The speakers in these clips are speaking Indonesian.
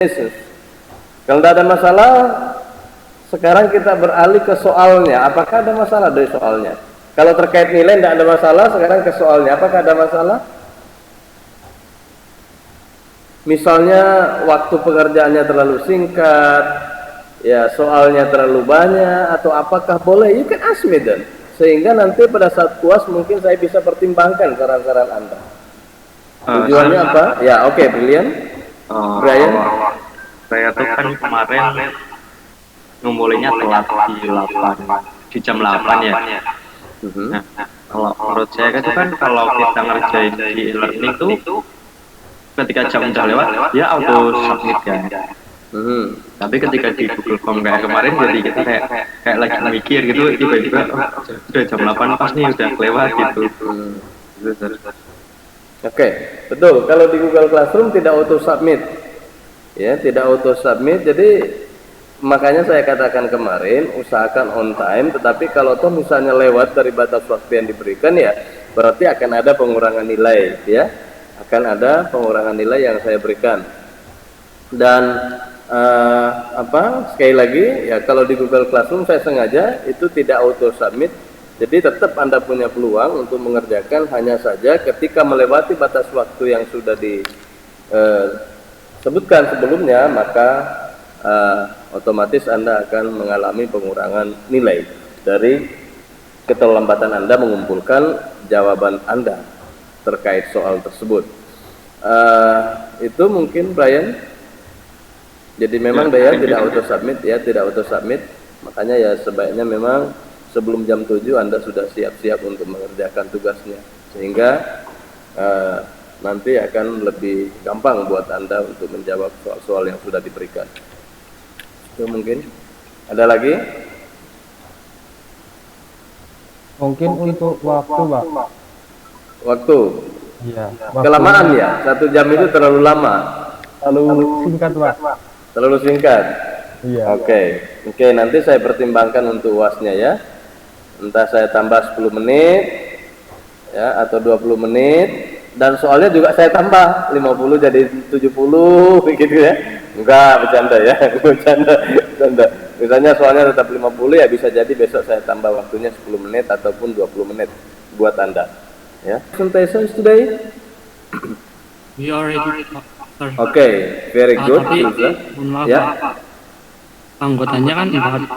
Yesus. Kalau tidak ada masalah, sekarang kita beralih ke soalnya. Apakah ada masalah dari soalnya? Kalau terkait nilai tidak ada masalah, sekarang ke soalnya. Apakah ada masalah? Misalnya waktu pengerjaannya terlalu singkat, ya soalnya terlalu banyak, atau apakah boleh? You can ask me then. Sehingga nanti pada saat puas mungkin saya bisa pertimbangkan saran-saran Anda. Tujuannya apa? Ya, oke, brilliant. Brian? Saya tuh kan kemarin ngumpulinnya telat di jam 8 ya. Nah, kalau menurut saya itu kan kalau kita ngerjain di e-learning tuh ketika jam udah lewat, ya auto submit kan. Tapi ketika di Google Form kayak kemarin, jadi kita kayak lagi mikir gitu, tiba-tiba udah jam 8 pas nih udah lewat gitu. Oke, betul. Kalau di Google Classroom tidak auto submit, ya tidak auto submit. Jadi makanya saya katakan kemarin usahakan on time. Tetapi kalau toh misalnya lewat dari batas waktu yang diberikan, ya berarti akan ada pengurangan nilai, ya akan ada pengurangan nilai yang saya berikan. Dan sekali lagi ya, kalau di Google Classroom saya sengaja itu tidak auto submit. Jadi tetap Anda punya peluang untuk mengerjakan, hanya saja ketika melewati batas waktu yang sudah disebutkan sebelumnya, maka otomatis Anda akan mengalami pengurangan nilai dari keterlambatan Anda mengumpulkan jawaban Anda terkait soal tersebut. Itu mungkin Brian. Jadi memang Brian tidak auto submit, ya tidak auto submit. Makanya ya sebaiknya memang sebelum jam 7 Anda sudah siap-siap untuk mengerjakan tugasnya, sehingga nanti akan lebih gampang buat Anda untuk menjawab soal-soal yang sudah diberikan. Itu mungkin. Ada lagi? Mungkin untuk waktu, Pak. Waktu? Iya. Kelamaan ya? 1 jam itu terlalu lama? Terlalu singkat, Pak. Terlalu singkat? Iya. Oke, nanti saya pertimbangkan untuk UASnya ya. Entah saya tambah 10 menit ya, atau 20 menit, dan soalnya juga saya tambah 50 jadi 70 gitu ya. Enggak, bercanda ya. bercanda. Misalnya soalnya tetap 50, ya bisa jadi besok saya tambah waktunya 10 menit ataupun 20 menit buat Anda ya. Presentations today? We already Oke, very good. Tapi maaf, ya. Anggotanya kan 4.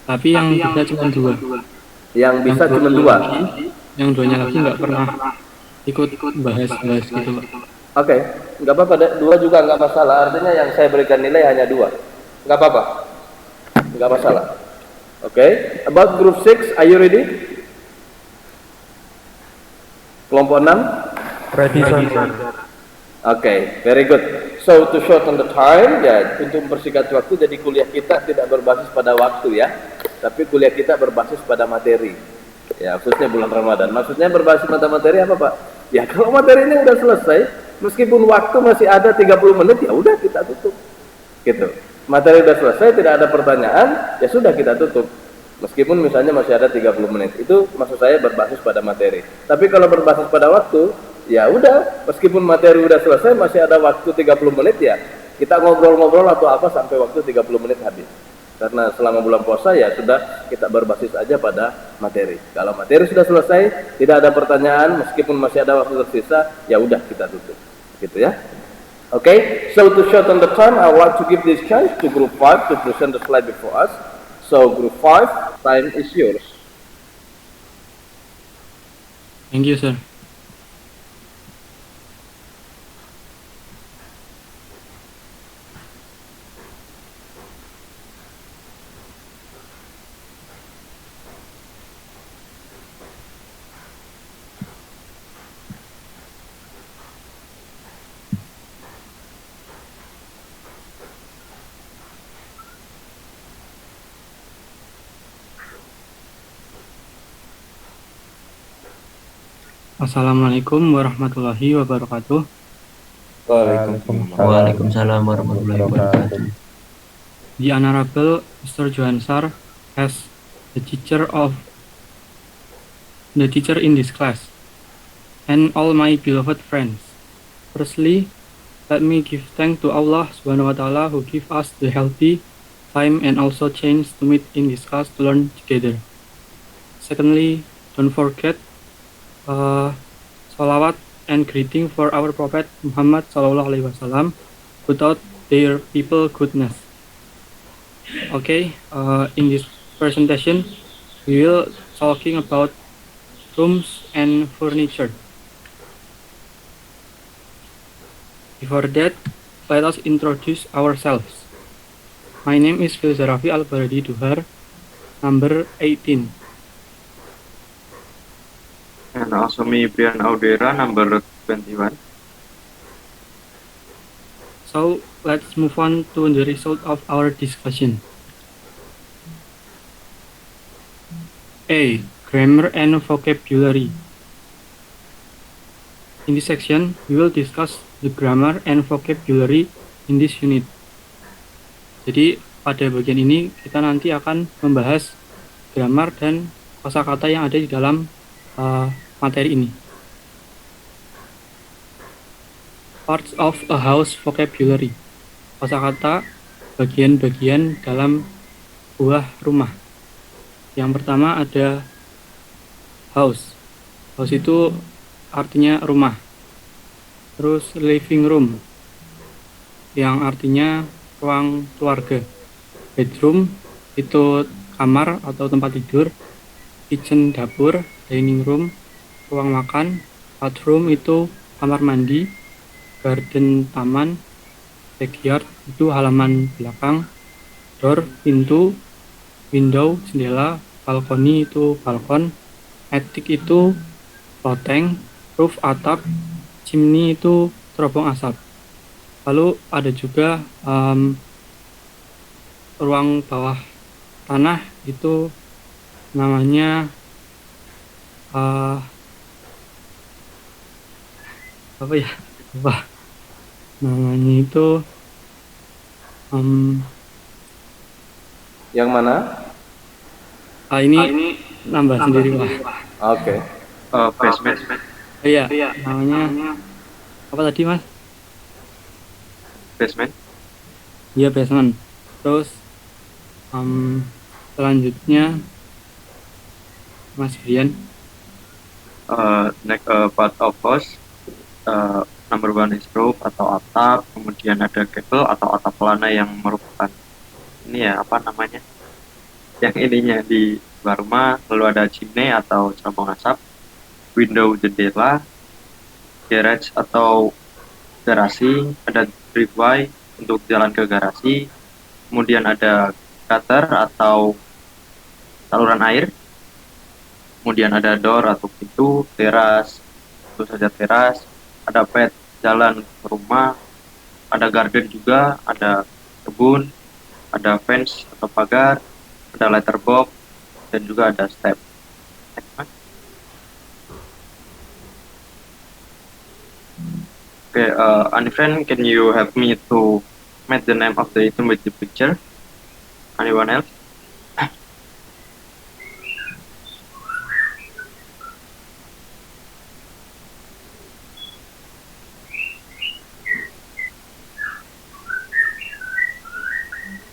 Tapi yang bisa cuma 2. Yang bisa cuma 2. Yang 2-nya lagi nggak pernah ikut bahas gitu, Pak. Oke, nggak apa-apa. 2 juga nggak masalah. Artinya yang saya berikan nilai hanya 2. Nggak apa-apa. Nggak masalah. Oke. About group 6, are you ready? Kelompok 6? Ready, sir. Oke, very good. So to shorten the time, ya untuk mempersingkat waktu, jadi kuliah kita tidak berbasis pada waktu ya, tapi kuliah kita berbasis pada materi. Ya, khususnya bulan Ramadan. Maksudnya berbasis pada materi apa, Pak? Ya kalau materi ini udah selesai, meskipun waktu masih ada 30 menit, ya udah kita tutup. Gitu. Materi udah selesai, tidak ada pertanyaan, ya sudah kita tutup. Meskipun misalnya masih ada 30 menit. Itu maksud saya berbasis pada materi. Tapi kalau berbasis pada waktu, ya udah, meskipun materi udah selesai masih ada waktu 30 menit, ya kita ngobrol-ngobrol atau apa sampai waktu 30 menit habis. Karena selama bulan puasa ya sudah kita berbasis aja pada materi. Kalau materi sudah selesai, tidak ada pertanyaan, meskipun masih ada waktu tersisa, ya udah kita tutup. Gitu ya. Okay, so to shorten the time, I want to give this chance to group 5 to present the slide before us. So group 5, time is yours. Thank you, sir. Assalamualaikum warahmatullahi wabarakatuh. Waalaikumsalam warahmatullahi wabarakatuh. The Honorable Mr. Johansar as the teacher in this class, and all my beloved friends. Firstly, Let me give thanks to Allah Subhanahu wa Ta'ala who give us the healthy time and also chance to meet in this class to learn together. Secondly, don't forget salawat and greeting for our Prophet Muhammad Sallallahu Alaihi Wasallam, who taught their people goodness. Okay, in this presentation, we will talking about rooms and furniture. Before that, let us introduce ourselves. My name is Filzarafi Al-Baradi Duhar, number 18. And also me, Brian Audera, number 21. So, let's move on to the result of our discussion. A. Grammar and vocabulary. In this section, we will discuss the grammar and vocabulary in this unit. Jadi, pada bagian ini kita nanti akan membahas grammar dan kosakata yang ada di dalam materi ini. Parts of a house vocabulary. Kosakata bagian-bagian dalam buah rumah. Yang pertama ada house. House itu artinya rumah. Terus living room, yang artinya ruang keluarga. Bedroom itu kamar atau tempat tidur. Kitchen dapur, dining room ruang makan. Bathroom itu kamar mandi. Garden taman. Backyard itu halaman belakang. Door pintu. Window jendela. Balkoni itu balkon. Attic itu loteng. Roof atap. Chimney itu terobong asap. Lalu ada juga ruang bawah tanah itu namanya apa ya? Lupa. Namanya itu Yang mana? Ini nambah sendiri Pak. Oke. Basement. Iya, namanya apa tadi Mas? Basement. Iya, basement. Terus selanjutnya Mas Brian. Next part of house. Number one is roof atau atap. Kemudian ada gable atau atap pelana yang merupakan ini ya apa namanya? Yang ininya di luar rumah. Lalu ada chimney atau cerobong asap. Window jendela, garage atau garasi, ada driveway untuk jalan ke garasi, kemudian ada gutter atau saluran air, kemudian ada door atau pintu, teras, tentu saja teras, ada path jalan ke rumah, ada garden juga, ada kebun, ada fence atau pagar, ada letterbox, dan juga ada step. Okay, any friend, can you help me to match the name of the item with the picture? Anyone else?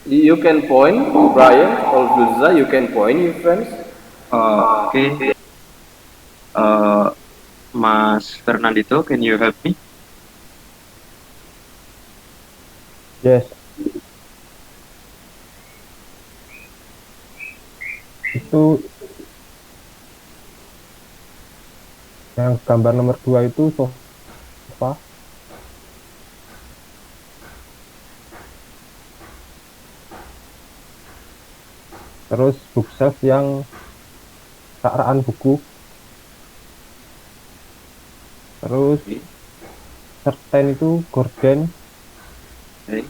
You can point, Brian or Filza, you can point your friends. Okay. Mas Fernandito, can you help me? Yes. Itu yang gambar nomor 2 itu sofa. Terus bookshelf yang sakraan buku. Terus certain itu gorden. Okay.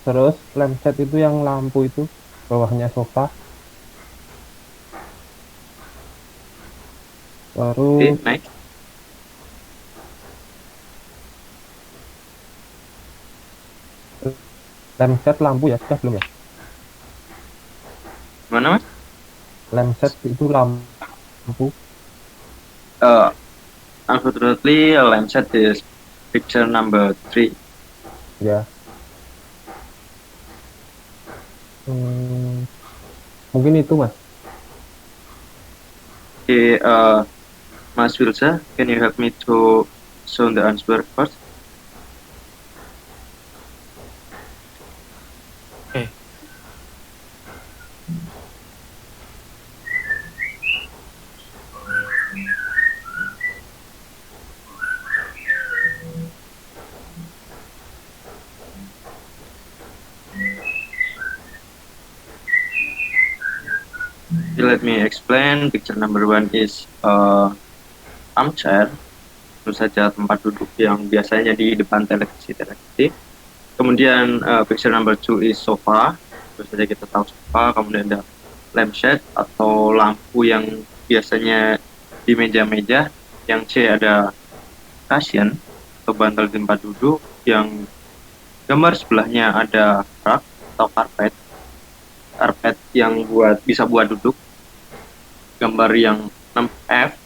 Terus lampshade itu yang lampu itu bawahnya sofa. Okay, Terus next. lampshade lampu ya, sudah belum ya? Mana mas? Lampshade itu lampu. Unfortunately, lampshade is picture number 3. Ya. Mungkin itu mas. Okay, Mas Wilsa, can you help me to show the answer first? Okay. Let me explain. Picture number 1 is armchair, tentu saja tempat duduk yang biasanya di depan televisi. Kemudian picture number 2 is sofa, tentu saja kita tahu sofa. Kemudian ada lampshade atau lampu yang biasanya di meja-meja. Yang C ada cushion atau bantal tempat duduk. Yang gambar sebelahnya ada rug atau karpet yang bisa buat duduk. Gambar yang 6F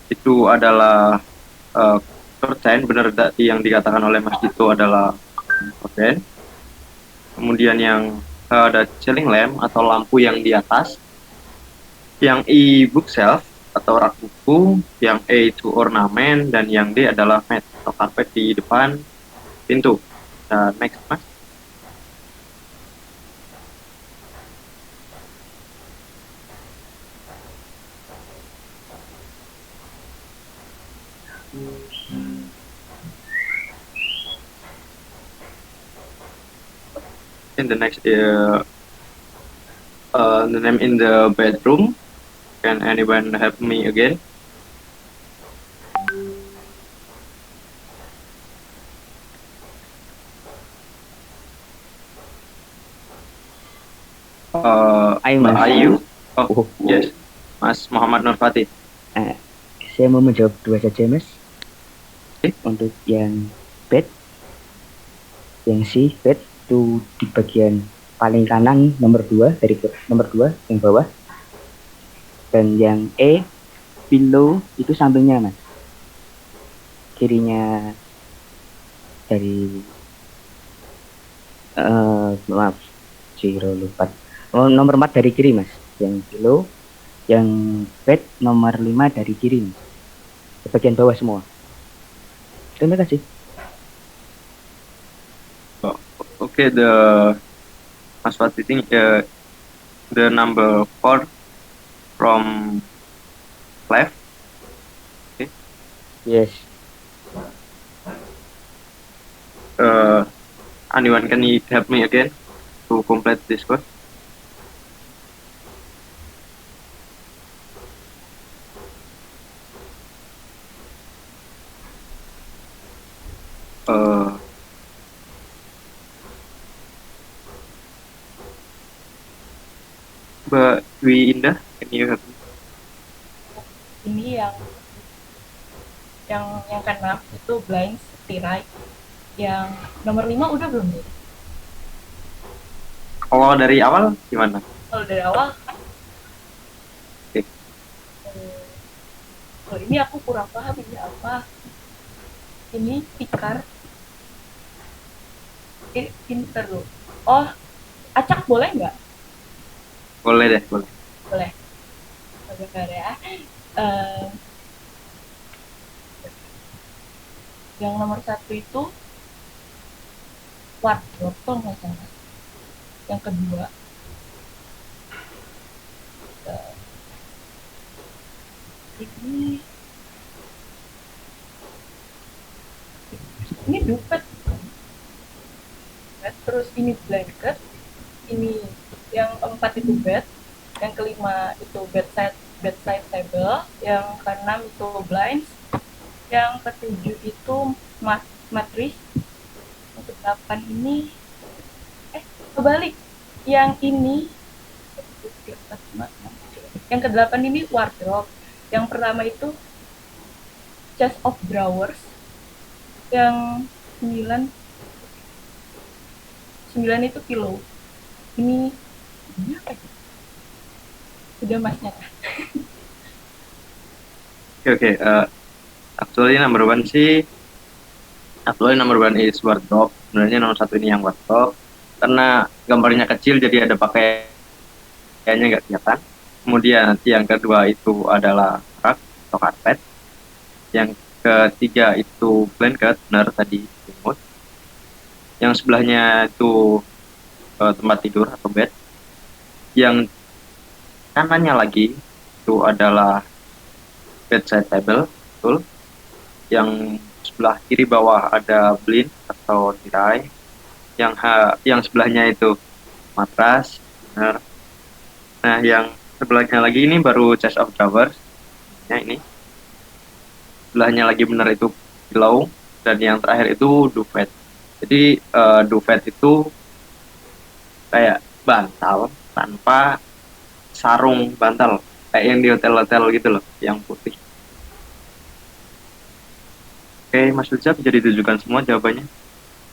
itu adalah curtain, benar tadi yang dikatakan oleh Mas Dito adalah curtain. Kemudian yang ada ceiling lamp atau lampu yang di atas. Yang I bookshelf atau rak buku. Yang A itu ornamen, dan yang D adalah mat atau karpet di depan pintu. Next, Mas. In the next, the name in the bedroom. Can anyone help me again? Mas. Ayu. Oh, yes. Mas Muhammad Nur Fatih. Saya mau menjawab 2 saja mas. Okay. Untuk yang bed, yang C bed itu di bagian paling kanan nomor 2 yang bawah, dan yang E pillow itu sampingnya mas, kirinya dari maaf lupa. Nomor 4 dari kiri mas, yang pillow. Yang bed nomor 5 dari kiri mas, di bagian bawah semua. Terima kasih. Okay, Mas Fatih think the number 4 from left. Okay. Yes. Anyone can you help me again to complete this code? Mbak Dwi Indah, can you help me? Ini yang keenam itu blinds tirai. Yang nomor 5 udah belum ya? Kalau dari awal gimana? Kalau dari awal, Oke. kalau ini aku kurang paham ini apa. Ini tikar. Ini terus. Oh, acak boleh nggak? Boleh deh, boleh. Boleh. Sebentar ya. Yang nomor 1 itu wardrobe kalau nggak salah. Yang kedua ini dompet. Terus ini blanket. Ini yang 4 itu bed. Yang kelima itu bedside table. Yang keenam itu blinds. Yang ketujuh itu matris. Yang ke-8 ini kebalik. Yang ini yang ke-8 ini wardrobe. Yang pertama itu chest of drawers. Yang 9 itu pillow. Ini apa ya? Sudah masnya. Okay. Actually number 1 sih Actually number one is wardrobe. Sebenarnya nomor satu ini yang wardrobe karena gambarnya kecil jadi ada pakaiannya nggak kelihatan. Kemudian yang kedua itu adalah rak atau karpet. Yang ketiga itu blanket, benar tadi selimut. Yang sebelahnya itu tempat tidur atau bed. Yang kanannya lagi itu adalah bedside table, betul. Yang sebelah kiri bawah ada blind atau tirai. Yang sebelahnya itu matras, benar. Nah, yang sebelahnya lagi ini baru chest of drawers. Nah, ini sebelahnya lagi benar itu pillow, dan yang terakhir itu duvet. Jadi duvet itu kayak bantal tanpa sarung bantal, kayak yang di hotel-hotel gitu loh, yang putih. Oke, Mas Firza bisa ditujukan semua jawabannya.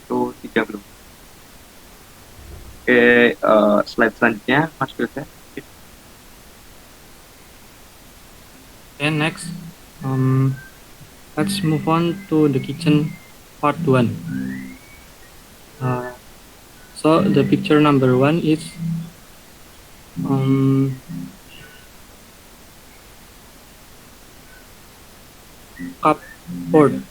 Itu 3 belum. Oke, slide selanjutnya Mas Firza. Okay, next, let's move on to the kitchen part 1. So the picture number 1 is cupboard.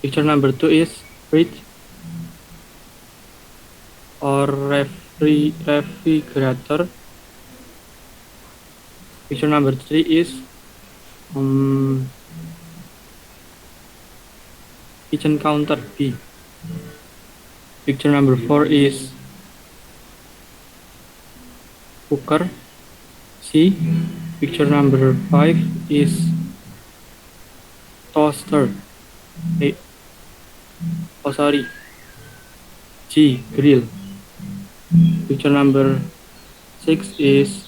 Picture number 2 is fridge or refrigerator. Picture number 3 is kitchen counter, B. Picture number 4 is cooker, C. Picture number 5 is toaster, A. Oh sorry, G. Grill. Picture number 6 is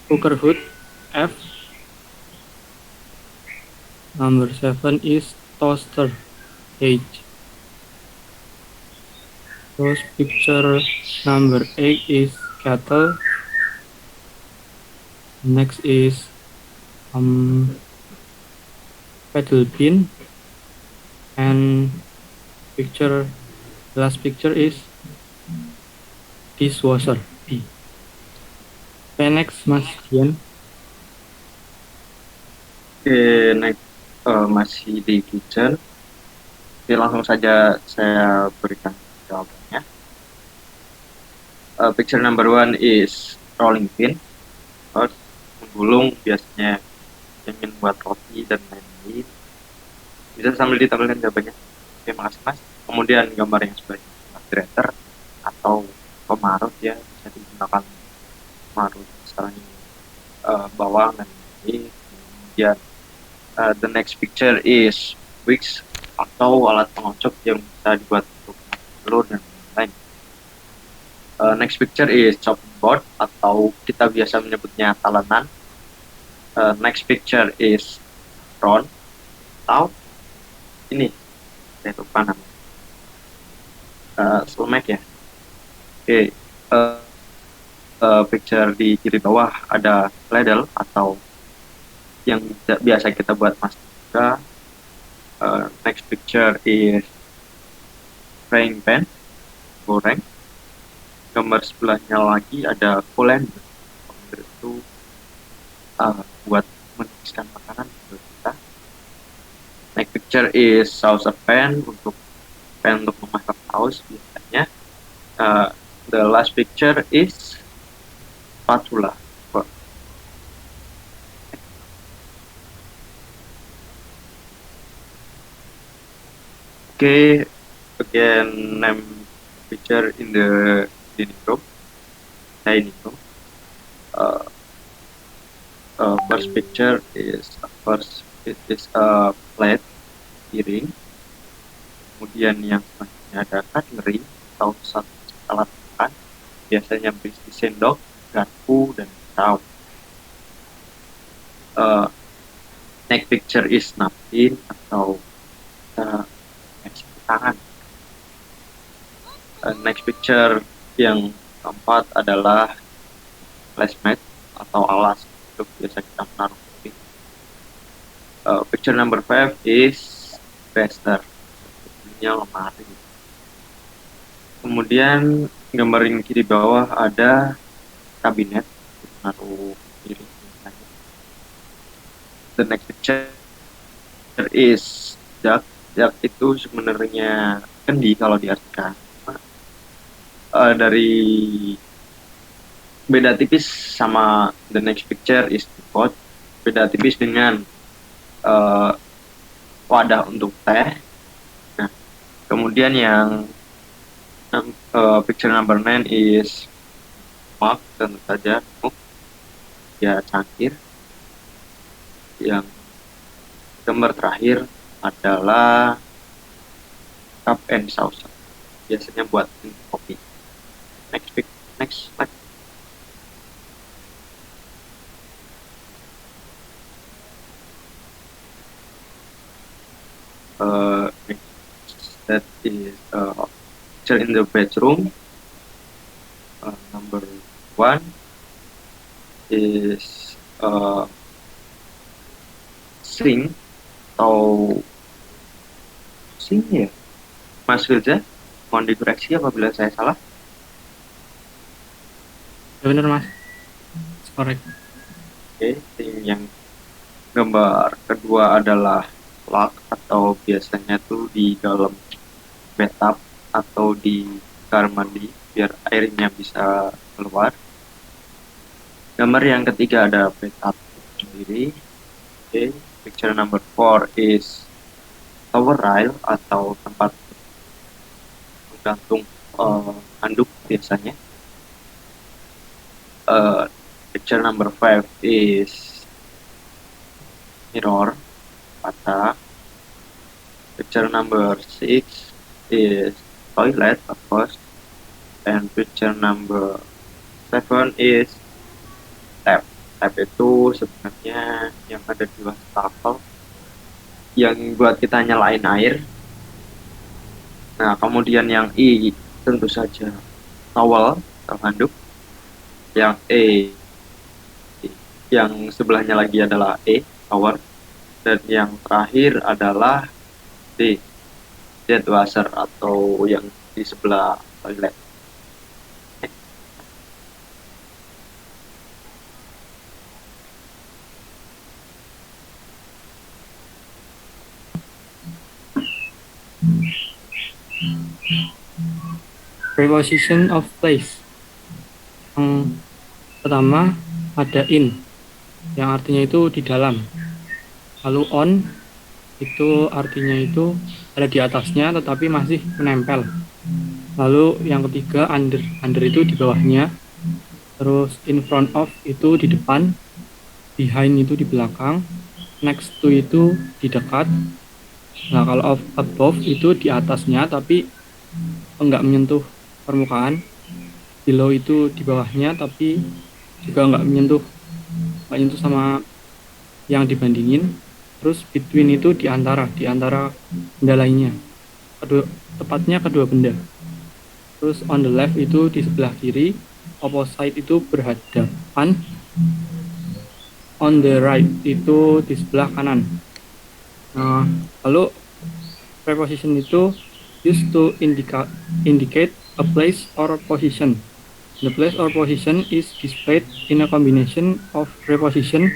cooker hood, F. Number 7 is toaster, H. Terus picture number 8 is kettle. Next is pedal bin, and last picture is dishwasher, B. Okay, next Mas Dian. Oke, next masih di kitchen. Oke, langsung saja saya berikan jawabannya. Picture number 1 is rolling pin. Menggulung, biasanya ingin buat roti dan lain-lain. Bisa sambil ditampilkan jawabannya. Oke, makasih Mas. Kemudian gambar yang sebelahnya grater atau pemarut, ya, bisa digunakan pemarut misalnya bawang dan lain-lain. Kemudian the next picture is wicks atau alat pengocok yang bisa dibuat untuk telur dan lain-lain. Next picture is chopping board atau kita biasa menyebutnya talenan. Next picture is ron atau ini saya lupa namanya, selemek ya. Oke, picture di kiri bawah ada ladle atau yang biasa kita buat masak juga. Next picture is frying pan, goreng. Gambar sebelahnya lagi ada colander. Colander itu buat menumiskan makanan buat kita. Next picture is saucer pan untuk memasak saus biasanya. The last picture is spatula. Okay, again, name picture in the dining room. First picture is a plate, piring. Kemudian yang selanjutnya ada cutlery atau alat makan. Biasanya berisi sendok, garpu, dan saus. Next picture is napkin atau tangan. Next picture yang keempat adalah placemat atau alas itu biasa kita menaruh. Picture number 5 is dresser, ini lemari. Kemudian gambar yang kiri bawah ada kabinet menaruh piring. The next picture is jug. Jug itu sebenarnya kendi kalau diartikan. Dari beda tipis sama the next picture is pot. Beda tipis dengan wadah untuk teh. Nah, kemudian yang picture number 9 is mug, tentu saja mug, ya cangkir. Yang gambar terakhir adalah cup and saucer, biasanya buat kopi. Next slide. That is picture in the bedroom. Number 1 is sink atau sink ya, Mas Firza, mohon dikoreksi apabila saya salah. Ya benar Mas, correct. Oke, yang gambar kedua adalah log atau biasanya tuh di dalam bathtub atau di kamar mandi biar airnya bisa keluar. Gambar yang ketiga ada bathtub sendiri. Oke, picture number 4 is towel rail atau tempat menggantung handuk biasanya. Picture number 5 is mirror, kaca. Picture number 6 is toilet, of course. And picture number 7 is tap. Tap itu sebenarnya yang ada di wastafel yang buat kita nyalain air. Nah, kemudian yang I tentu saja towel atau handuk. Yang E, yang sebelahnya lagi adalah E, shower. Dan yang terakhir adalah D, jet washer atau yang di sebelah toilet. Preposition of place. Yang pertama ada in, yang artinya itu di dalam. Lalu on, itu artinya itu ada di atasnya tetapi masih menempel. Lalu yang ketiga under, under itu di bawahnya. Terus in front of itu di depan, behind itu di belakang, next to itu di dekat. Nah, kalau above itu di atasnya tapi enggak menyentuh permukaan. Below itu di bawahnya tapi juga enggak menyentuh sama yang dibandingin. Terus between itu di antara benda lainnya. Tepatnya kedua benda. Terus on the left itu di sebelah kiri, opposite itu berhadapan. On the right itu di sebelah kanan. Nah, lalu preposition itu used to indicate a place or position. The place or position is displayed in a combination of preposition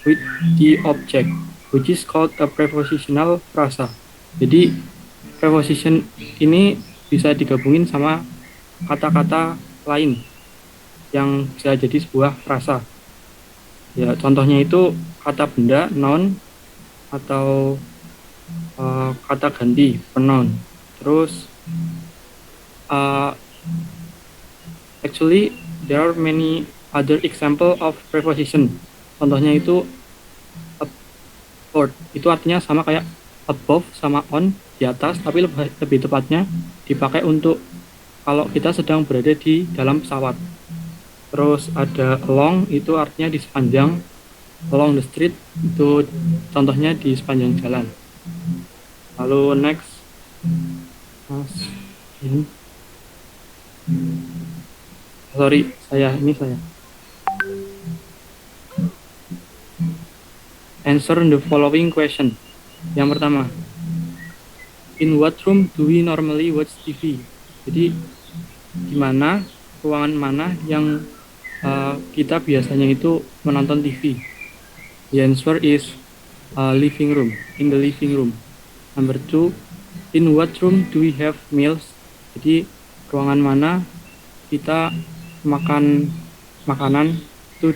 with the object, which is called a prepositional frasa. Jadi preposition ini bisa digabungin sama kata-kata lain yang bisa jadi sebuah frasa. Ya, contohnya itu kata benda, noun, atau kata ganti, pronoun. Terus actually there are many other example of preposition. Contohnya itu above, itu artinya sama kayak above sama on, di atas, tapi lebih tepatnya dipakai untuk kalau kita sedang berada di dalam pesawat. Terus ada along, itu artinya di sepanjang. Along the street itu contohnya di sepanjang jalan. Lalu next, sorry, saya answer the following question. Yang pertama, in what room do we normally watch TV? Jadi di mana, ruangan mana yang kita biasanya itu menonton TV? The answer is living room, in the living room. Number 2, in what room do we have meals? Jadi ruangan mana kita makan makanan itu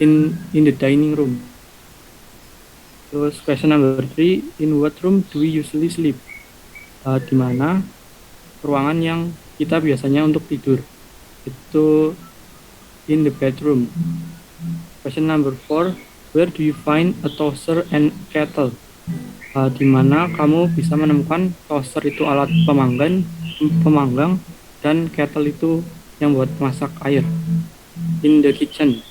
in the dining room. Terus question number 3, in what room do we usually sleep? Di mana ruangan yang kita biasanya untuk tidur? Itu in the bedroom. Question number 4, where do you find a toaster and kettle? Di mana kamu bisa menemukan toaster itu alat pemanggang dan kettle itu yang buat masak air. In the kitchen.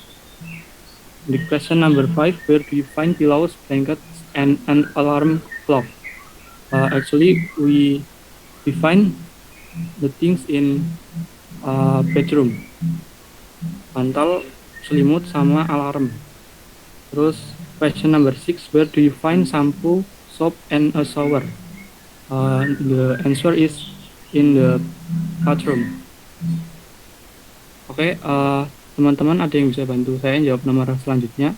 The question number 5, where do you find pillows, blankets, and an alarm clock? Actually, we find the things in bedroom. Bantal, selimut, sama alarm. Terus question number 6, where do you find shampoo, soap, and a shower? The answer is in the bathroom. Oke, teman-teman ada yang bisa bantu saya jawab nomor selanjutnya?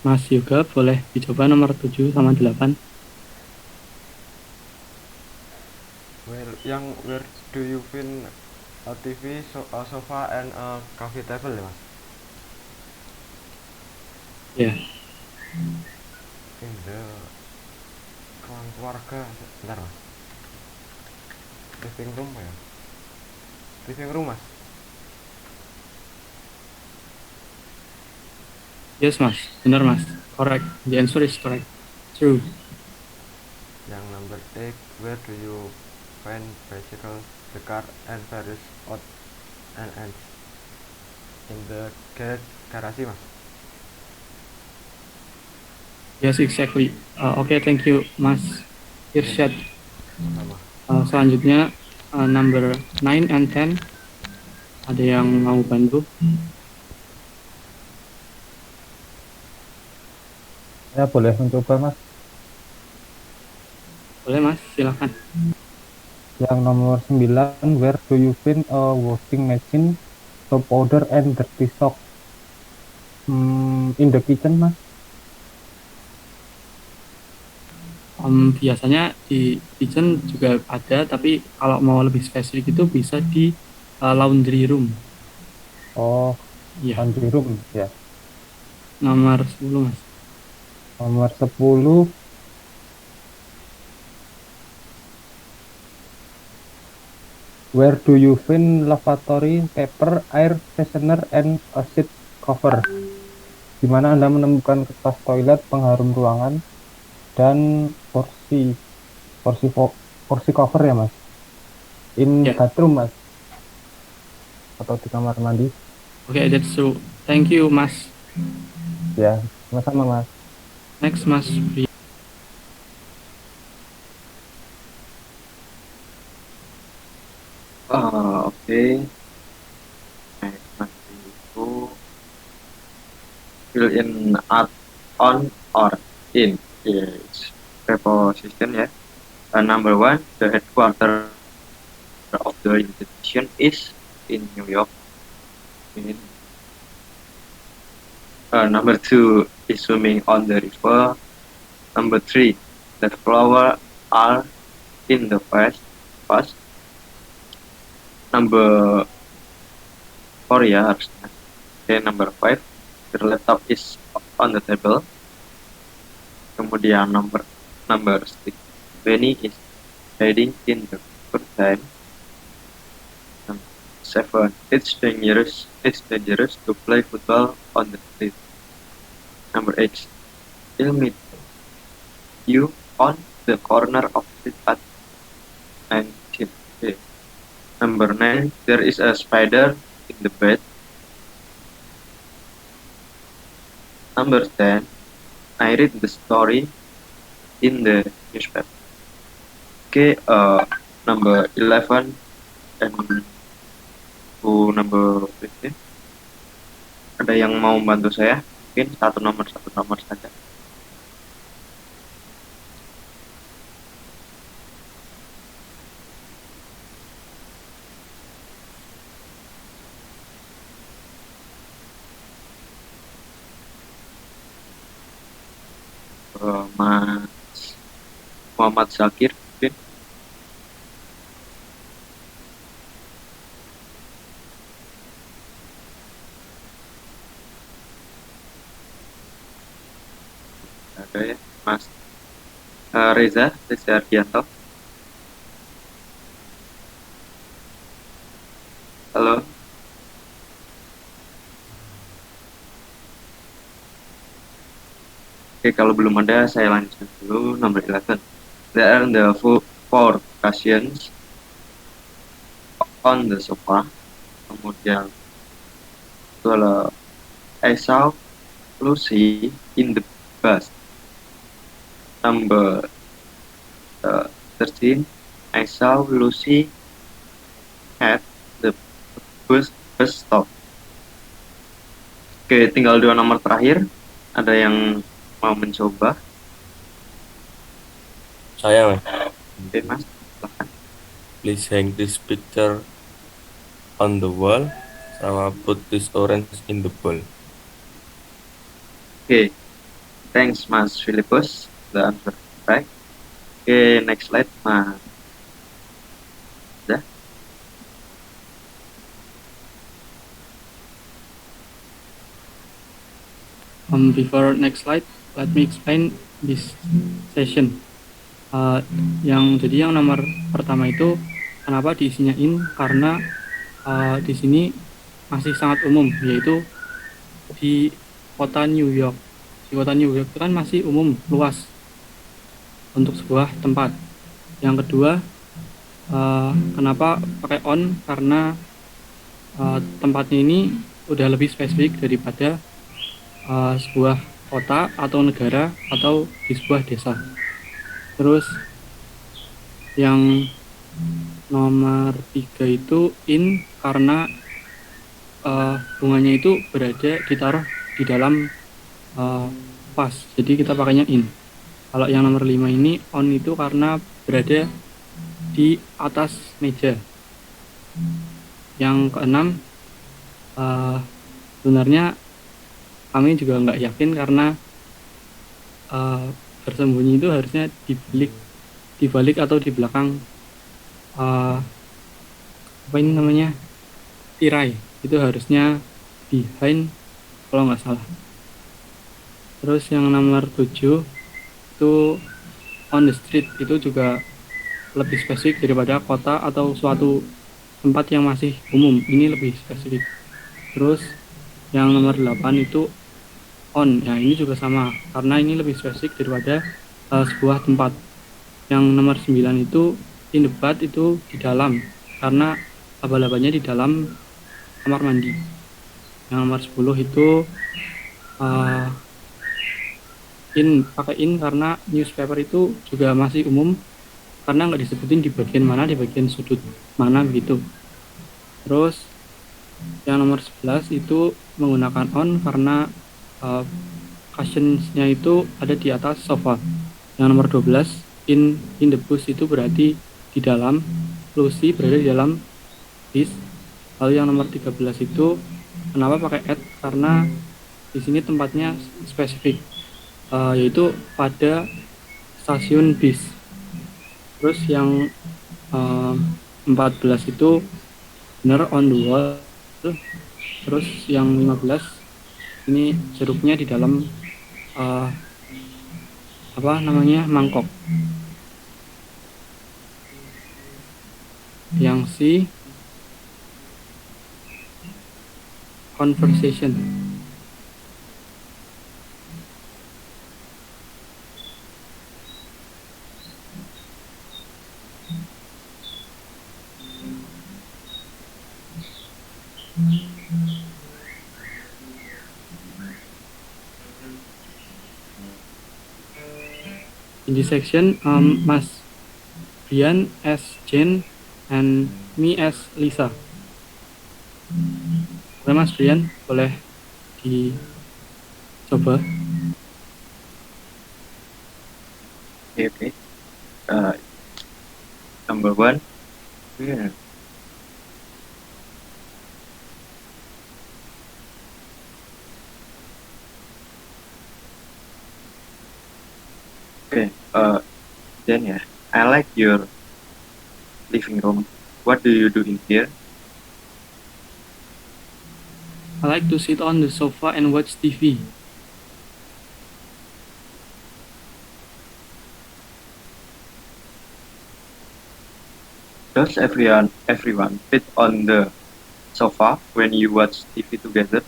Mas Yoga, boleh dicoba nomor 7 sama 8. Where do you find a TV, a sofa, and a coffee table ya, Mas? Ya. In the ruang keluarga, bentar Mas. Living room ya? Living room, Mas? Yes, Mas. Benar, Mas. Correct. The answer is correct. True. Yang number 8, where do you find bicycles, the car, and various odds and ends? In the garage, Mas? Yes, exactly. Okay, thank you, Mas Irsyad. Selanjutnya number 9 and 10. Ada yang mau bantu? Ya, boleh mencoba, Mas. Boleh, Mas. Silakan. Yang nomor 9, where do you find a washing machine, soap powder, and dirty sock? In the kitchen, Mas. Biasanya di kitchen juga ada, tapi kalau mau lebih spesifik itu bisa di laundry room. Oh, Iya. laundry room, ya. Nomor 10, Mas. Nomor 10, where do you find lavatory paper, air freshener, and a seat cover? Di mana Anda menemukan kertas toilet, pengharum ruangan, dan porsi cover ya, Mas? In Yeah. bathroom, Mas? Atau di kamar mandi? Okay, that's true. Thank you, Mas. Ya, sama-sama, Mas. Next, Mas. Okay. Next itu fill in at, on, or in. Yes. Preposition ya. Number 1, the headquarters of the institution is in New York. Number 2 is swimming on the river. Number 3, the flowers are in the vase. Number 4 ya harusnya. Okay, number 5, the laptop is on the table. Kemudian number 6, Benny is hiding in the curtain. 7, it's dangerous to play football on the street. Number 8, he'll meet you on the corner of the street at 19. Okay. Number 9, there is a spider in the bed. Number 10, I read the story in the newspaper. Okay, number 11 and to number 15. Ada yang mau bantu saya? Mungkin satu nomor saja. Mas Muhammad Zakir, mungkin. Ada ya, Mas Reza Ardianto. Halo. Oke, kalau belum ada, saya lanjutkan dulu nomor 11. There are the four cushions on the sofa. Kemudian itu adalah Esau, Lucy in the bus. Number 13, Esau, Lucy at the bus stop. Oke, tinggal 2 nomor terakhir. Ada yang mau mencoba? Saya, Mas. Oke, Mas. Silahkan. Please hang this picture on the wall. Sama put this orange in the bowl. Oke, thanks Mas Filipus. The answer right. Oke, next slide, Mas. Udah. Before next slide, let me explain this session. Jadi yang nomor pertama itu kenapa diisinya in, karena di sini masih sangat umum, yaitu di kota New York. Di kota New York itu kan masih umum, luas untuk sebuah tempat. Yang kedua, kenapa pakai on, karena tempatnya ini udah lebih spesifik daripada sebuah kota atau negara atau di sebuah desa. Terus yang nomor 3 itu in, karena bunganya itu ditaruh di dalam vas, jadi kita pakainya in. Kalau yang nomor 5 ini on itu karena berada di atas meja. Yang keenam, sebenarnya kami juga nggak yakin karena bersembunyi itu harusnya dibalik atau di belakang apa ini namanya, tirai, itu harusnya behind kalau nggak salah. Terus yang nomor 7 itu on the street, itu juga lebih spesifik daripada kota atau suatu tempat yang masih umum, ini lebih spesifik. Terus yang nomor 8 itu on, ya ini juga sama karena ini lebih spesifik daripada sebuah tempat. Yang nomor 9 itu in the bath, itu di dalam karena laba-labanya di dalam kamar mandi. Yang nomor 10 itu pakai in karena newspaper itu juga masih umum karena nggak disebutin di bagian mana, di bagian sudut mana gitu. Terus yang nomor 11 itu menggunakan on karena cushions-nya itu ada di atas sofa. Yang nomor 12 in the bus itu berarti di dalam, Lucy berada di dalam bis. Lalu yang nomor 13 itu kenapa pakai at, karena di sini tempatnya spesifik, yaitu pada stasiun bis. Terus yang 14 itu benar on the wall. Terus yang 15 ini jeruknya di dalam mangkok. Yang C conversation. In this section, Mas Brian as Jane and me as Lisa. Mas Brian, boleh dicoba. Okay. Number 1. Yeah. Okay. Then yeah, I like your living room. What do you do in here? I like to sit on the sofa and watch TV. Does everyone sit on the sofa when you watch TV together?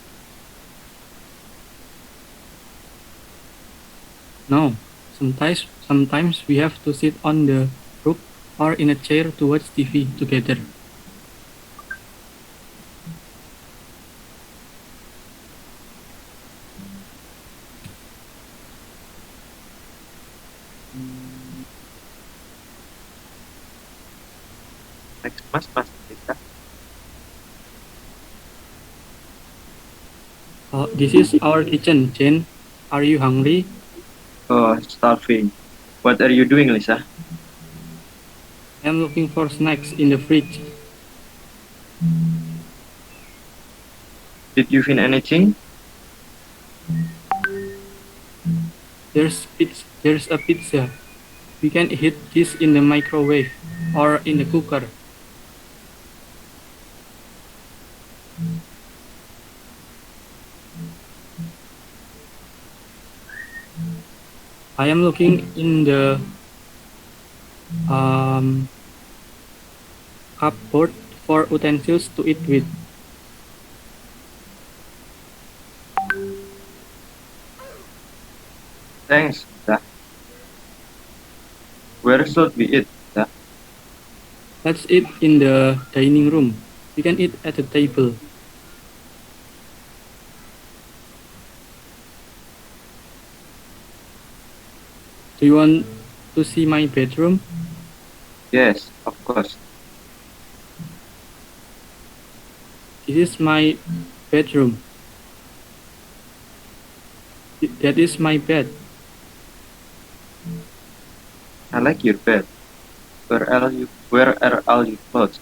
No, sometimes we have to sit on the roof or in a chair to watch TV together. Next, Mas Lisa. This is our kitchen, Jane. Are you hungry? Oh, starving. What are you doing, Lisa? I'm looking for snacks in the fridge. Did you find anything? There's a pizza. We can heat this in the microwave or in the cooker. I am looking in the cupboard for utensils to eat with. Thanks, Lisa. Where should we eat, Lisa? Let's eat in the dining room. We can eat at the table. Do you want to see my bedroom? Yes, of course. This is my bedroom. That is my bed. I like your bed. Where are all your clothes?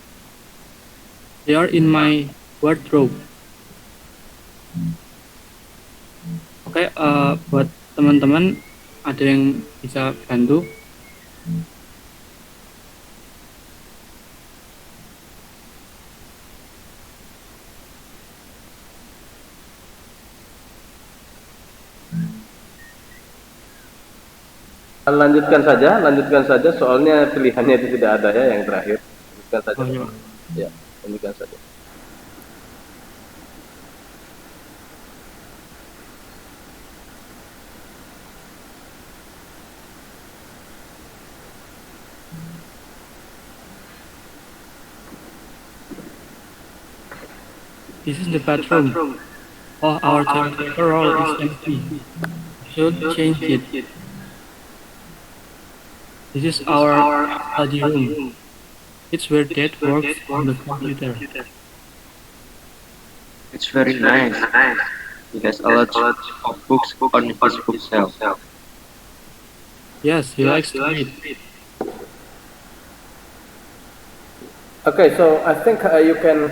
They are in my wardrobe. Oke, buat teman-teman ada yang bisa bantu? Lanjutkan saja, soalnya pilihannya itu tidak ada ya yang terakhir. Lanjutkan saja. Oh, iya. Ya, lanjutkan saja. This is the bathroom. Oh, our toilet roll is empty. Should change it. This is our study room. It's where Dad works on the computer. It's very nice. He has a lot of books on his bookshelf. Yes, he likes to read. Okay, so I think you can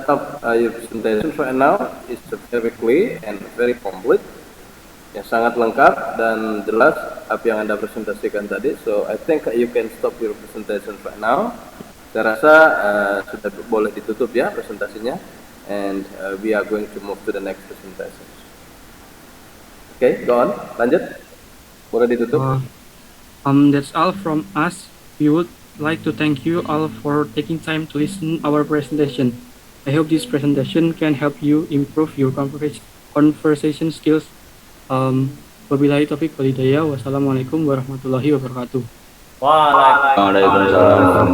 stop your presentation right now. It's very clear and very complete. Yang sangat lengkap dan jelas apa yang Anda presentasikan tadi. So I think you can stop your presentation right now. Saya rasa sudah boleh ditutup ya presentasinya. And we are going to move to the next presentation. Okay, go on. Lanjut. Boleh ditutup. That's all from us. We would like to thank you all for taking time to listen our presentation. I hope this presentation can help you improve your conversation skills. Wabillahi taufiq wal hidayah. Wassalamualaikum warahmatullahi wabarakatuh. Waalaikumsalam.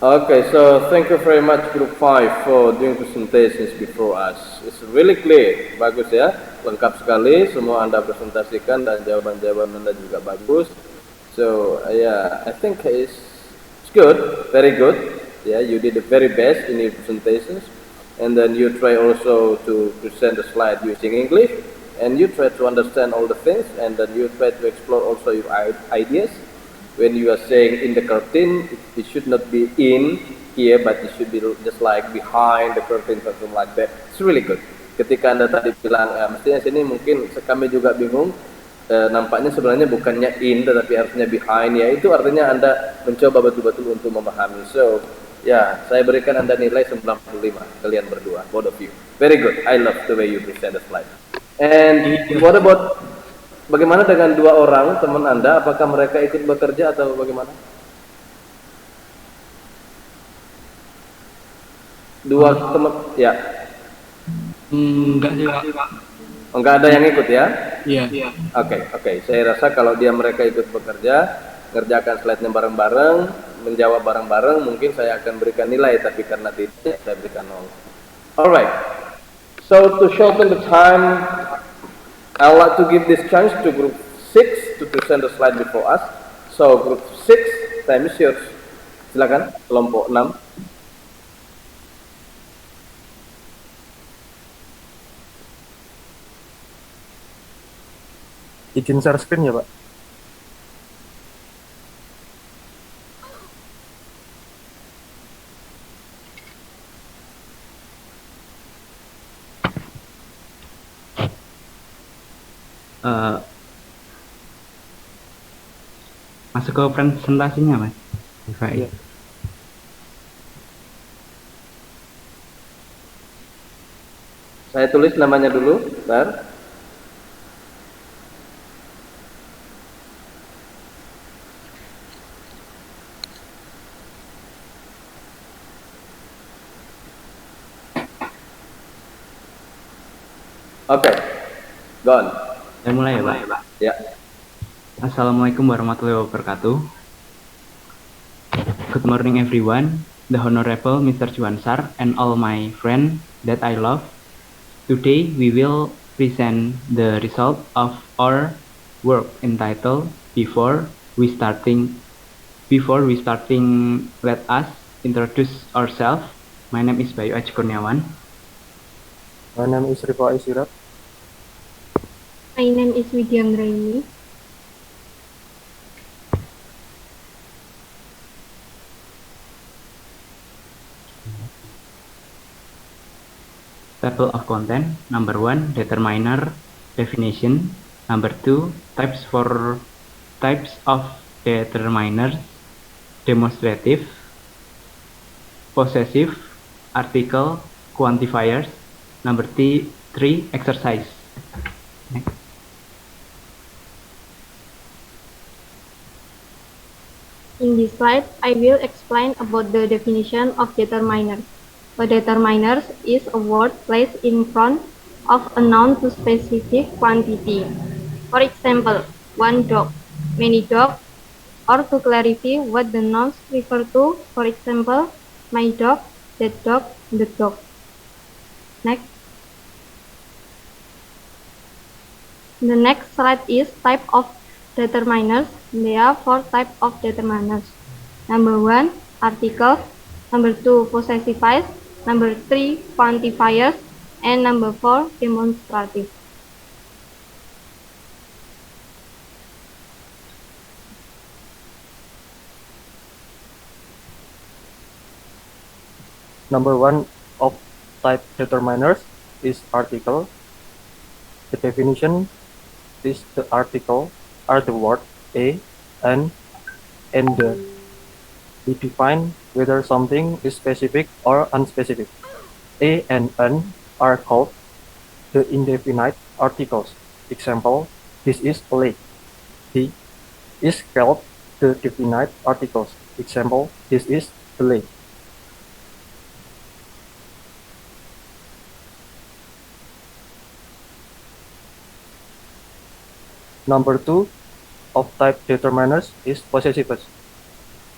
Okay, so thank you very much Group 5 for doing presentations before us. It's really clear, bagus ya, lengkap sekali, semua Anda presentasikan dan jawaban-jawaban Anda juga bagus. So yeah, I think it's good, very good. Yeah, you did the very best in your presentations, and then you try also to present the slide using English, and you try to understand all the things, and then you try to explore also your ideas. When you are saying in the curtain, it should not be in here, but it should be just like behind the curtain, something like that. It's really good. Ketika Anda tadi bilang, mestinya sini mungkin kami juga bingung, nampaknya sebenarnya bukannya in, tetapi harusnya behind, ya itu artinya Anda mencoba betul-betul untuk memahami. So, ya, saya berikan Anda nilai 95, kalian berdua, both of you. Very good, I love the way you present the slide. And what about... Bagaimana dengan dua orang teman Anda? Apakah mereka ikut bekerja atau bagaimana? Dua teman, ya. Enggak sih, Pak. Enggak ada yang ikut ya? Iya. Oke. Saya rasa kalau mereka ikut bekerja, ngerjakan slide-nya bareng-bareng, menjawab bareng-bareng, mungkin saya akan berikan nilai, tapi karena tidak, saya berikan 0. Alright. So to shorten the time, I would like to give this chance to Group 6 to present the slide before us. So Group 6, time is yours. Silakan, kelompok 6. Izin share screen ya, Pak. Masuk ke presentasinya, Mas. Iya. Saya tulis namanya dulu, bentar. Oke, go on. Saya mulai ya, Pak. Ya. Assalamualaikum warahmatullahi wabarakatuh. Good morning everyone, the Honorable Mr. Juansar and all my friends that I love. Today we will present the result of our work entitled Before we starting, let us introduce ourselves. My name is Bayu Aji Kurniawan. My name is Rifa Isirat. My name is Widyam Raini. Table of content. Number 1, determiner definition. Number 2, types of determiners. Demonstrative, possessive, article, quantifiers. Number 3, exercise. Next. In this slide, I will explain about the definition of determiners. A determiner is a word placed in front of a noun to specific quantity. For example, one dog, many dogs, or to clarify what the nouns refer to. For example, my dog, that dog, the dog. Next. The next slide is type of determiners. There are 4 types of determiners. Number 1, articles. Number 2, possessifiers. Number 3, quantifiers. And number 4, demonstrative. Number 1 of type determiners is article. The definition is the article are the word a and the. We define whether something is specific or unspecific. A and an are called the indefinite articles. Example, this is a lake. He is called the definite articles. Example, this is the lake. Number 2 of type determiners is possessives.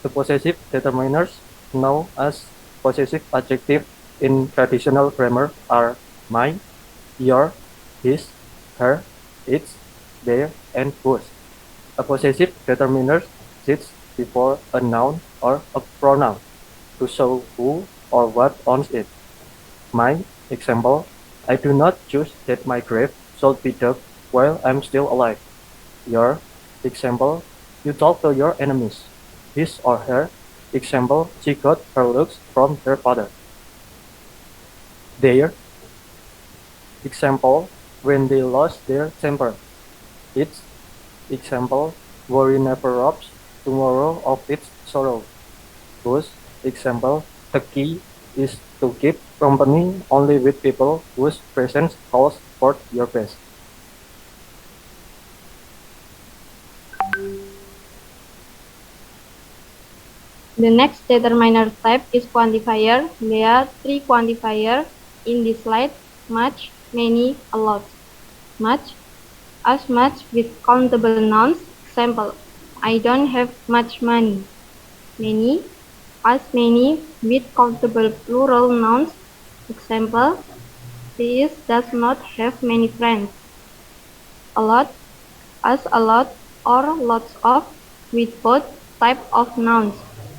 The possessive determiners known as possessive adjectives in traditional grammar are my, your, his, her, its, their, and whose. A possessive determiner sits before a noun or a pronoun to show who or what owns it. My example, I do not choose that my grave should be dug while I'm still alive. Your example, you talk to your enemies. His or her example, she got her looks from her father. Their example, when they lost their temper. Its example, worry never robs tomorrow of its sorrow. Whose example, the key is to keep company only with people whose presence calls forth your best. The next determiner type is quantifier. There are 3 quantifiers in this slide: much, many, a lot. Much, as much with countable nouns. Example, I don't have much money. Many, as many with countable plural nouns. Example, she does not have many friends. A lot, as a lot or lots of with both type of nouns.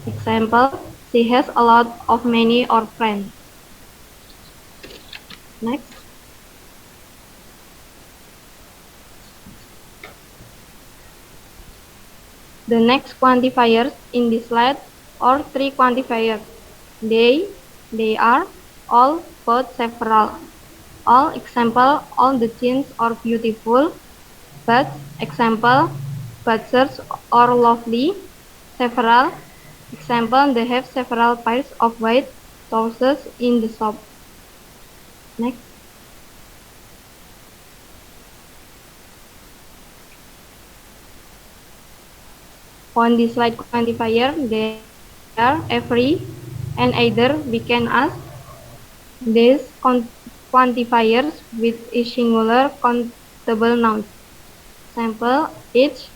Example, she has a lot of many or friends. Next. The next quantifiers in this slide are 3 quantifiers. They are, all, both, several. All, example, all the jeans are beautiful. But, example, butchers are lovely. Several, example, they have several pairs of white trousers in the shop. Next. On this slide quantifier, there are every and either. We can ask these quantifiers with a singular countable noun. Example, each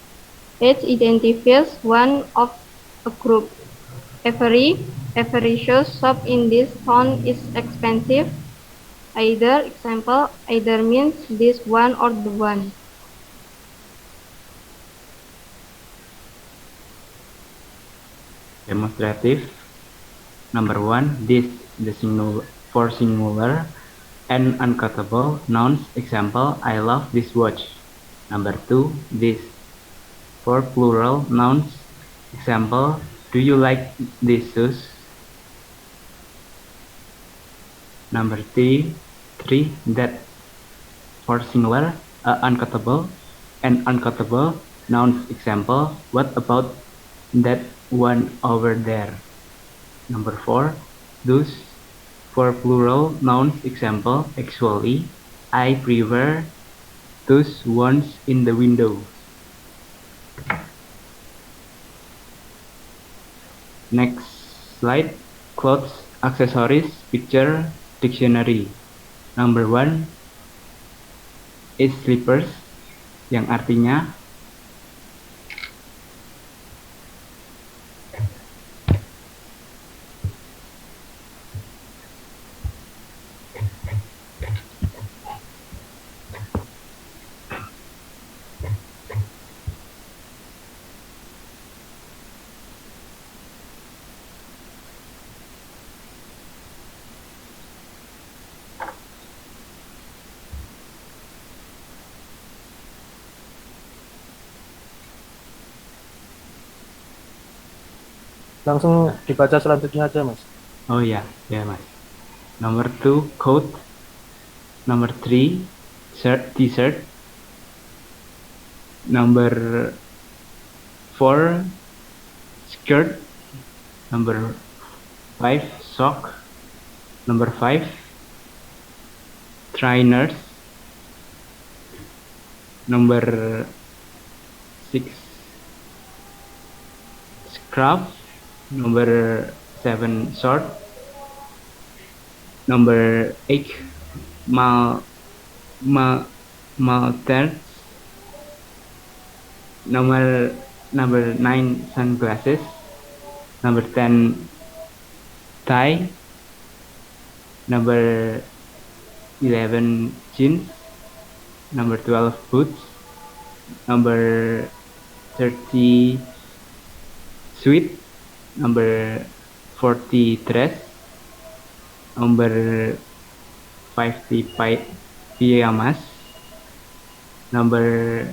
identifies one of a group. Every shows shop in this town is expensive. Either, example, either means this one or the one. Demonstrative. Number 1, this, the singular, for singular and uncountable nouns. Example, I love this watch. Number 2, this, for plural nouns. Example, do you like these shoes? Number 3, that, for singular, uncountable and uncountable nouns. Example, what about that one over there? Number 4, those, for plural nouns. Example, actually, I prefer those ones in the window. Next slide, clothes, accessories, picture, dictionary. Number 1 is slippers, yang artinya Langsung dibaca selanjutnya aja, Mas. Oh ya, Mas. Number 2, coat. Number 3, t-shirt. Number 4, skirt. Number 5, sock. Number 5, trainers. Number 6, scarf. Number 7, short. Number 8, malters. Number 9, sunglasses. Number 10, tie. Number 11 jeans. Number 12 boots. Number 30 suit. Number 40 dress. Number 50 pajamas. Number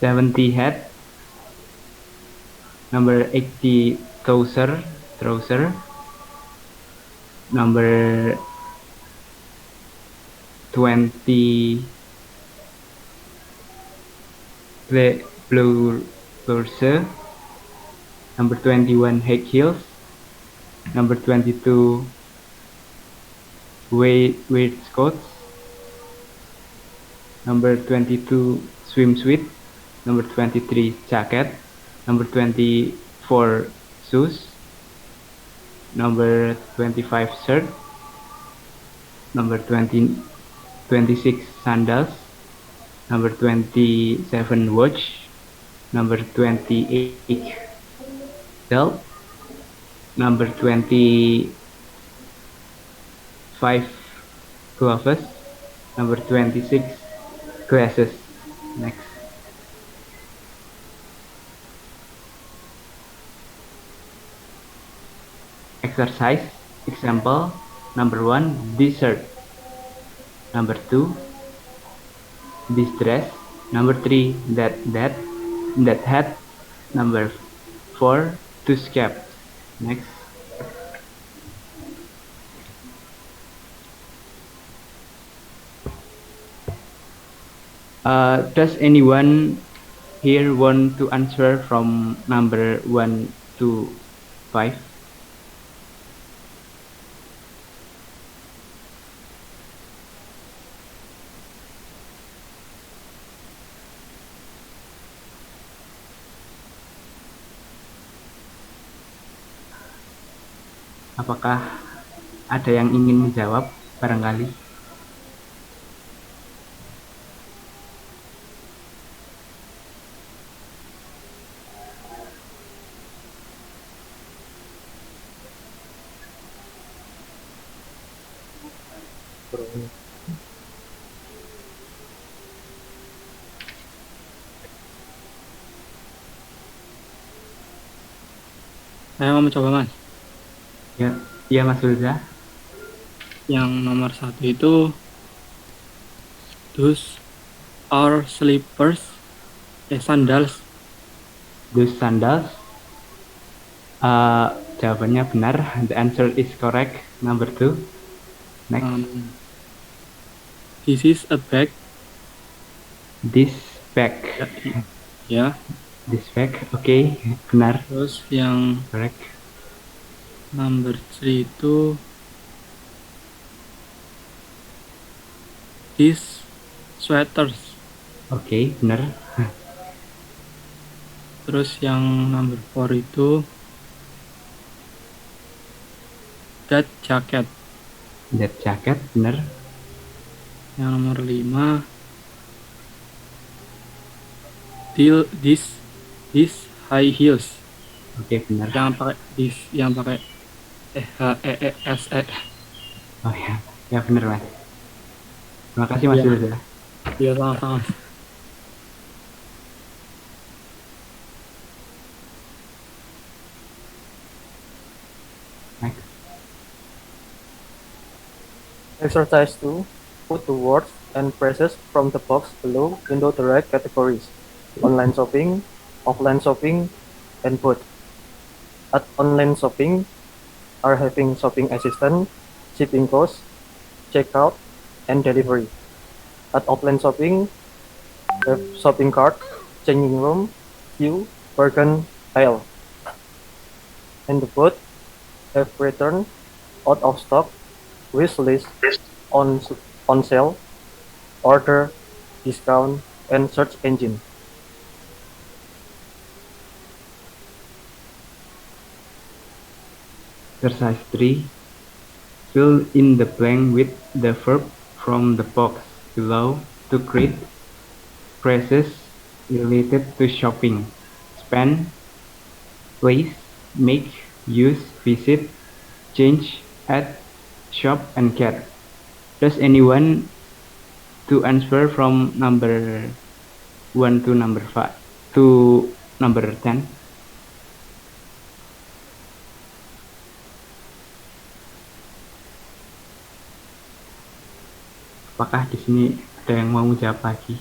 70 hat. Number 80 trouser. Number 20 blouse. Number 21 high heels. Number 22 waistcoats. Number 22 swimsuit. Number 23 jacket. Number 24 shoes. Number 25 shirt. Number 26 sandals. Number 27 watch. Number 28 belt. Number 25 gloves. Number 26 glasses. Next. Exercise example. Number 1 this shirt. Number 2 this dress. Number 3 that hat. Number 4 this cap. Next. Does anyone here want to answer from number 1 to 5? Apakah ada yang ingin menjawab barangkali? Saya mau mencoba, Mas. Ya Mas Ulza. Yang nomor 1 itu those are slippers, sandals. Those sandals. Jawabannya benar. The answer is correct. Number 2. Next. This is a bag. This bag. Ya. This bag. Oke, benar. Terus yang correct. Number 3 itu these sweaters. Oke, benar. Terus yang number 4 itu that jacket. That jacket, benar. Yang nomor 5 this high heels. Oke, benar. Yang pakai this, yang pakai HEESE. Oh ya, ya benar Mas. Terima kasih Mas Ulza. Iya, sama-sama. Next. Exercise 2. Put the words and phrases from the box below into the right categories. Online shopping, offline shopping, and both. At online shopping are having shopping assistant, shipping cost, checkout, and delivery. At offline shopping, have shopping cart, changing room, queue, bargain, aisle. And the both have return, out of stock, wish list, on sale, order, discount, and search engine. Exercise 3. Fill in the blank with the verb from the box below to create phrases related to shopping. Spend, place, make, use, visit, change, add, shop, and get. Does anyone to answer from number 1 to number 5 to number 10? Apakah di sini ada yang mau menjawab lagi?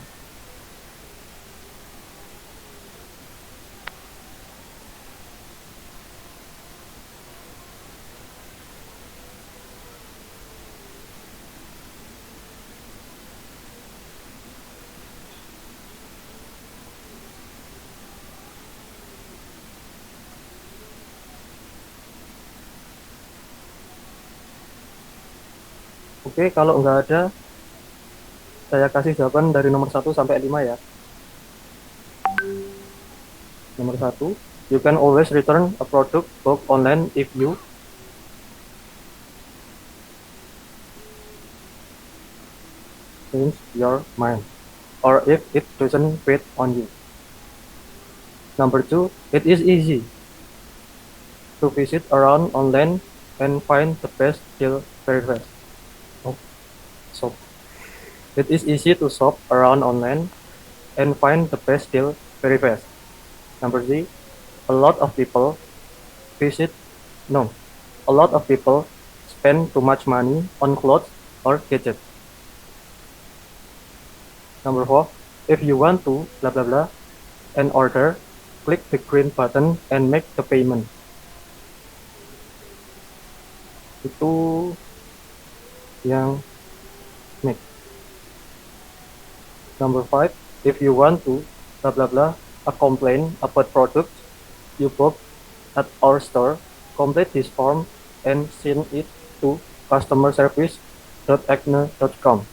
Oke, kalau nggak ada, saya kasih jawaban dari nomor 1 sampai 5 ya. Nomor 1, you can always return a product bought online if you change your mind or if it doesn't fit on you. Number 2, it is easy to visit around online and find the best deal very fast. So it is easy to shop around online and find the best deal very fast. Number 3, a lot of people spend too much money on clothes or gadgets. Number 4, if you want to blah blah blah and order, click the green button and make the payment. Itu yang make. Number 5, if you want to blah blah blah a complaint about product you bought at our store, complete this form and send it to customerservice.acne.com.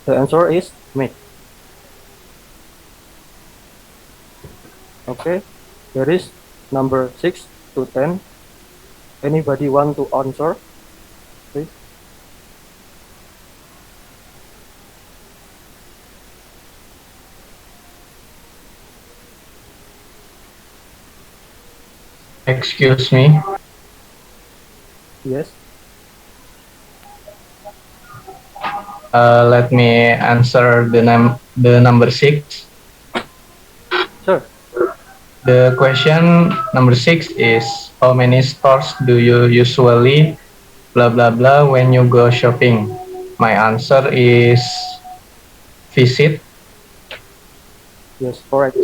The answer is make. Okay, there is number 6 to 10. Anybody want to answer? Please. Excuse me. Yes. Let me answer the number 6. Sure. The question number 6 is, how many stores do you usually blah blah blah when you go shopping? My answer is visit. Yes, correct.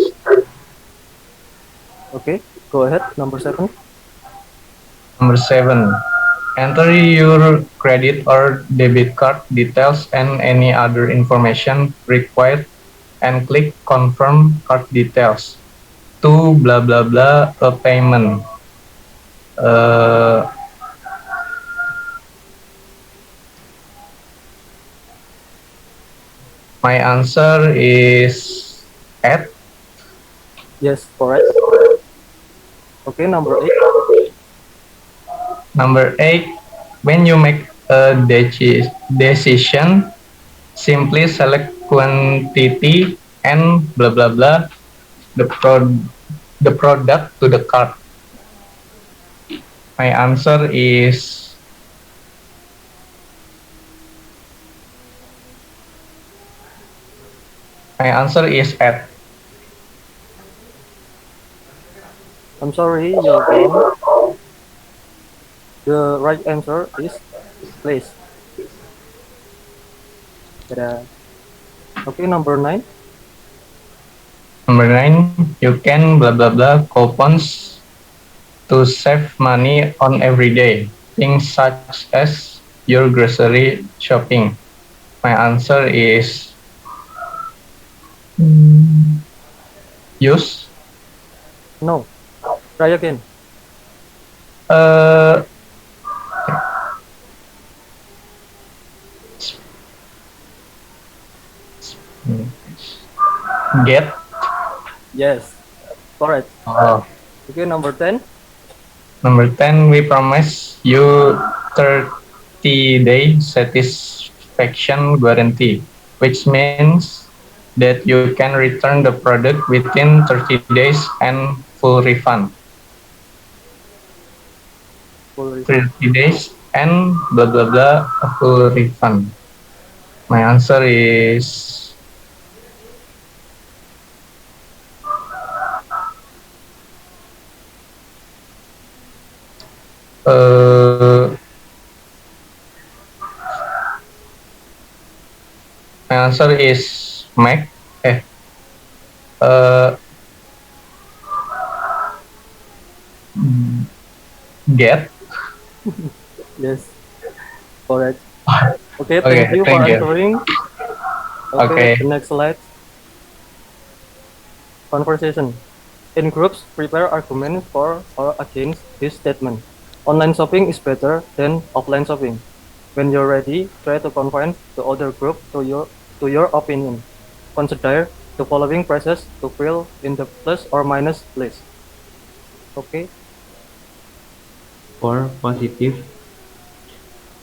Okay, go ahead. Number 7. Number 7. Enter your credit or debit card details and any other information required and click confirm card details to blah blah blah a payment. My answer is add. Yes, correct. Okay, number 8. Number 8, when you make a decision, simply select quantity and blah blah blah the product to the cart. My answer is add. I'm sorry, you're wrong. The right answer is place. Okay, number 9. Number 9, you can blah blah blah coupons to save money on everyday things such as your grocery shopping. My answer is use. No. Try again. Get. Yes, correct. Oh. Okay, number 10. Number 10, we promise you 30-day satisfaction guarantee, which means that you can return the product within 30 days and full refund. full refund? 30 days and blah blah blah a full refund. My answer is my answer is Mac. Get. Yes. Correct. Okay, Okay, thank you for thank you. answering. Okay. The next slide. Conversation. In groups, prepare arguments for or against this statement. Online shopping is better than offline shopping. When you're ready, try to convince the other group to your opinion. Consider the following phrases to fill in the plus or minus list. Okay. For positive,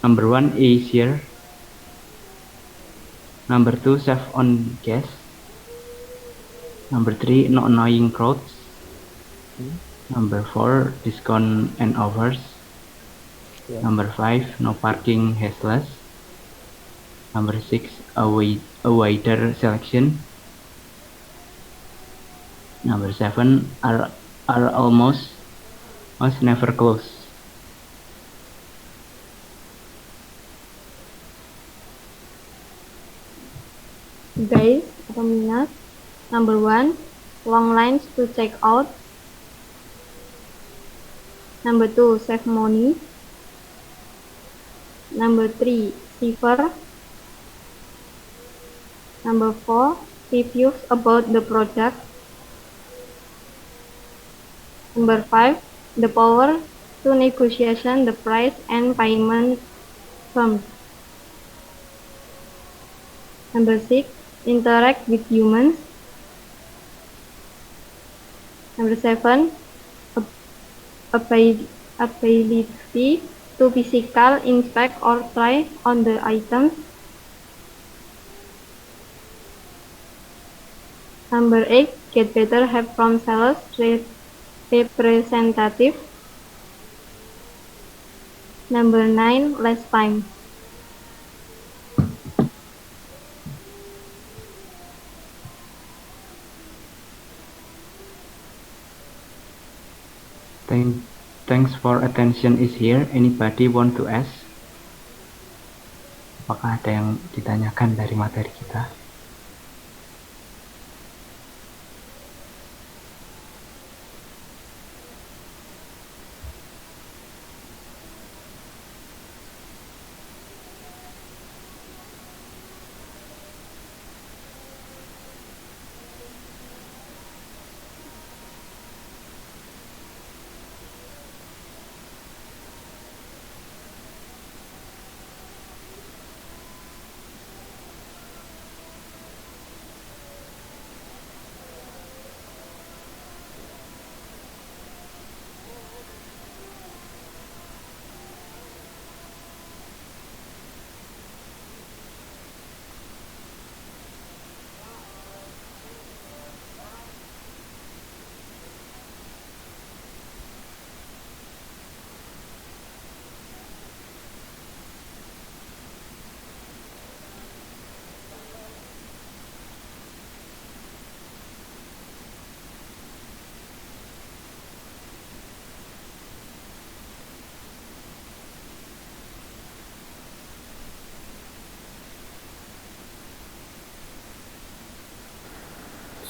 number 1, easier. Number 2, save on gas. Number 3, no annoying crowds. Number 4, discount and offers. Yeah. Number 5, no parking hassles. Number 6, a wider selection. Number 7, are almost never close. Guys, atau minus. Number 1, long lines to check out. Number 2, save money. Number 3, safer. Number 4, reviews about the product. Number 5, the power to negotiation the price and payment terms. Number 6, interact with humans. Number 7, ability to physical inspect or try on the items. Number 8, get better help from sales representative. Number 9, less time. Thanks for attention is here. Anybody want to ask? Apakah ada yang ditanyakan dari materi kita?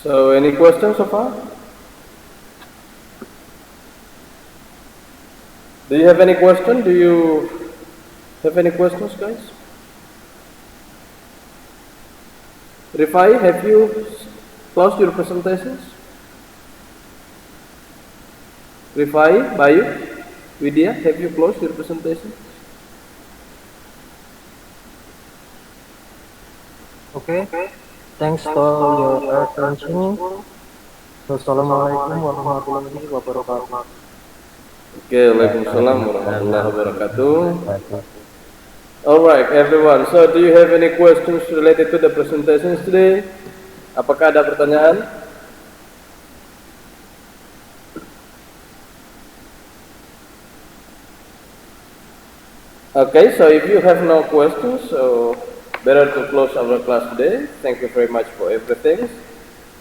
So, any questions so far? Do you have any question? Do you have any questions, guys? Rifai, have you closed your presentations? Rifai, Bayu, Vidya, have you closed your presentation? Okay. Thanks for your attention. Wassalamualaikum warahmatullahi wabarakatuh. Okay, Waalaikumsalam warahmatullahi wabarakatuh. Alright, everyone. So, do you have any questions related to the presentations today? Apakah ada pertanyaan? Okay, so if you have no questions, so better to close our class today. Thank you very much for everything.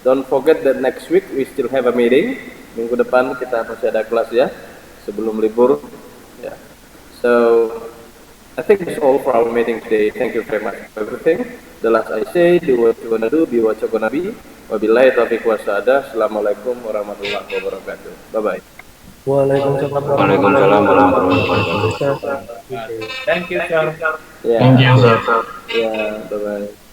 Don't forget that next week we still have a meeting. Minggu depan kita masih ada kelas ya, sebelum libur. Yeah. So I think that's all for our meeting today. Thank you very much for everything. The last I say, do what you wanna do, be what you're gonna be. Wabillahi taufiq wassadah. Assalamualaikum warahmatullahi wabarakatuh. Bye bye. Waalaikumsalam warahmatullahi wabarakatuh. Thank you, sir. Thank you, sir. Yeah, bye bye.